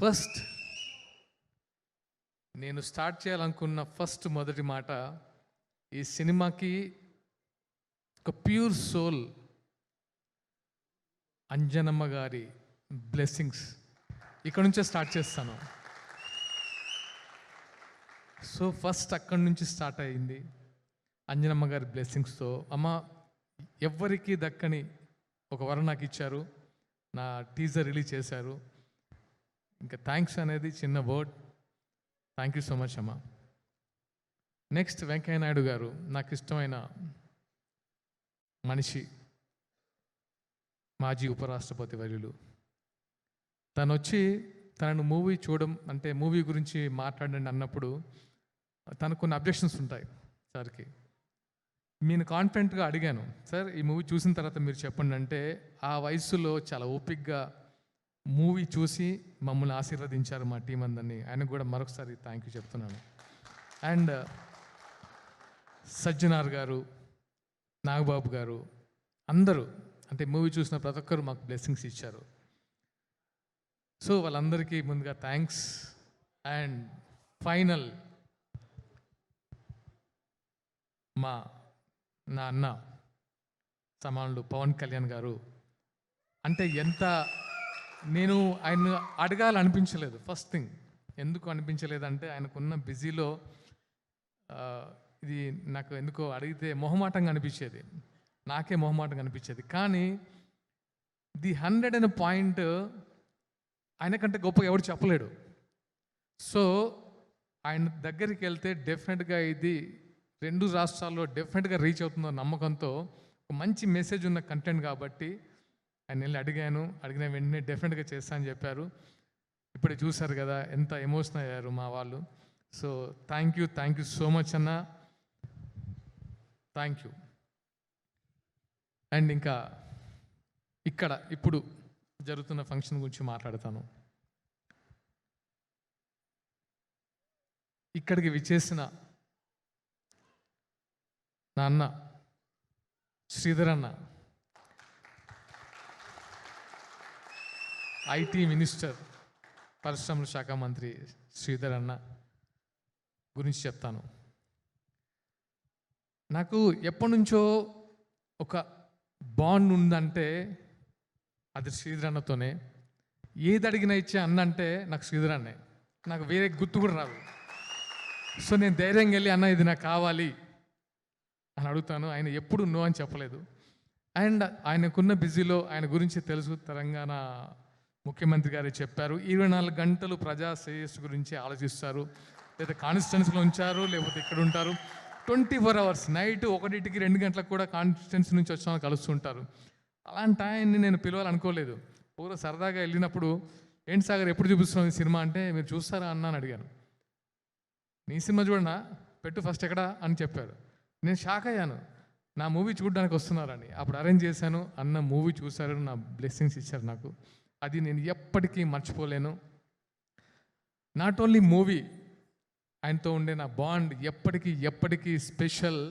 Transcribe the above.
First నేను start చేయాలనుకున్న మొదటి మాట, ఈ సినిమాకి ఒక ప్యూర్ సోల్ అంజనమ్మ గారి బ్లెస్సింగ్స్ ఇక్కడ నుంచే స్టార్ట్ చేస్తాను. సో ఫస్ట్ అక్కడి నుంచి స్టార్ట్ అయింది అంజనమ్మ గారి బ్లెస్సింగ్స్తో. అమ్మ ఎవ్వరికీ దక్కని ఒక వరం నాకు ఇచ్చారు, నా టీజర్ రిలీజ్ చేశారు. ఇంకా థ్యాంక్స్ అనేది చిన్న word. Thank you so much అమ్మ. నెక్స్ట్ వెంకయ్య నాయుడు గారు, నాకు ఇష్టమైన మనిషి, మాజీ ఉపరాష్ట్రపతి వర్యులు. తను వచ్చి తనను మూవీ చూడడం అంటే మూవీ గురించి మాట్లాడండి అన్నప్పుడు తనకు కొన్ని అబ్జెక్షన్స్ ఉంటాయి సార్కి. నేను కాన్ఫిడెంట్గా అడిగాను, సార్ ఈ మూవీ చూసిన తర్వాత మీరు చెప్పండి అంటే, ఆ వయసులో చాలా ఓపిక్గా మూవీ చూసి మమ్మల్ని ఆశీర్వదించారు మా టీం అందరినీ. ఆయనకు కూడా మరొకసారి థ్యాంక్ యూ చెప్తున్నాను. అండ్ సజ్జనార్ గారు, నాగబాబు గారు, అందరూ అంటే మూవీ చూసిన ప్రతి ఒక్కరు మాకు బ్లెస్సింగ్స్ ఇచ్చారు. సో వాళ్ళందరికీ ముందుగా థ్యాంక్స్. అండ్ ఫైనల్ నా అన్న సమానులు పవన్ కళ్యాణ్ గారు. అంటే ఎంత నేను ఆయన అడగాలనిపించలేదు. ఫస్ట్ థింగ్ ఎందుకు అనిపించలేదంటే, ఆయనకున్న బిజీలో ఇది నాకు ఎందుకో అడిగితే మొహమాటంగా అనిపించేది, నాకే మొహమాటంగా అనిపించేది. కానీ ది 100 పాయింట్ ఆయనకంటే గొప్ప ఎవరు చెప్పలేడు. సో ఆయన దగ్గరికి వెళ్తే డెఫినెట్గా ఇది 2 రాష్ట్రాల్లో డెఫినెట్గా రీచ్ అవుతుందో నమ్మకంతో, ఒక మంచి మెసేజ్ ఉన్న కంటెంట్ కాబట్టి ఆయన వెళ్ళి అడిగిన వెంటనే డెఫినెట్గా చేస్తా అని చెప్పారు. ఇప్పుడే చూశారు కదా ఎంత ఎమోషనల్ అయ్యారు మా వాళ్ళు. So thank you so much అన్న, థ్యాంక్ యూ. అండ్ ఇంకా ఇప్పుడు జరుగుతున్న ఫంక్షన్ గురించి మాట్లాడతాను. ఇక్కడికి విచ్చేసిన నా అన్న శ్రీధర్ అన్న, ఐటీ మినిస్టర్, పరిశ్రమల శాఖ మంత్రి శ్రీధర్ అన్న గురించి చెప్తాను. నాకు ఎప్పటి నుంచో ఒక బాండ్ ఉందంటే అది శ్రీధర్ అన్నతోనే. ఏది అడిగినా ఇచ్చే అన్న అంటే నాకు శ్రీధర్ అన్నే, నాకు వేరే గుర్తు కూడా రాదు. సో నేను ధైర్యంగా వెళ్ళి అన్న ఇది నాకు కావాలి అని అడుగుతాను. ఆయన ఎప్పుడు నో అని చెప్పలేదు. అండ్ ఆయనకున్న బిజీలో ఆయన గురించి తెలుసు, తెలంగాణ ముఖ్యమంత్రి గారు చెప్పారు 24 గంటలు ప్రజా శ్రేయస్సు గురించి ఆలోచిస్తారు. లేదా కాన్స్టిట్యున్సీలో ఉంచారు, లేకపోతే ఇక్కడ ఉంటారు 24 hours. నైట్ 1కి 2 గంటలకు కూడా కాన్స్టిట్యున్సీ నుంచి వచ్చిన కలుస్తుంటారు. అలాంటి ఆయన్ని నేను పిలవాలనుకోలేదు. పూర్వ సరదాగా వెళ్ళినప్పుడు, ఏంటి సాగర్ ఎప్పుడు చూపిస్తున్నాం ఈ సినిమా అంటే, మీరు చూస్తారా అన్న అని అడిగాను. నీ సినిమా చూడనా, పెట్టు ఫస్ట్ ఎక్కడ అని చెప్పారు. నేను షాక్ అయ్యాను, నా మూవీ చూడడానికి వస్తున్నారని. అప్పుడు అరేంజ్ చేశాను, అన్న మూవీ చూశారు, నా బ్లెస్సింగ్స్ ఇచ్చారు నాకు. అది నేను ఎప్పటికీ మర్చిపోలేను. నాట్ ఓన్లీ మూవీ, ఆయనతో ఉండే నా బాండ్ ఎప్పటికీ స్పెషల్.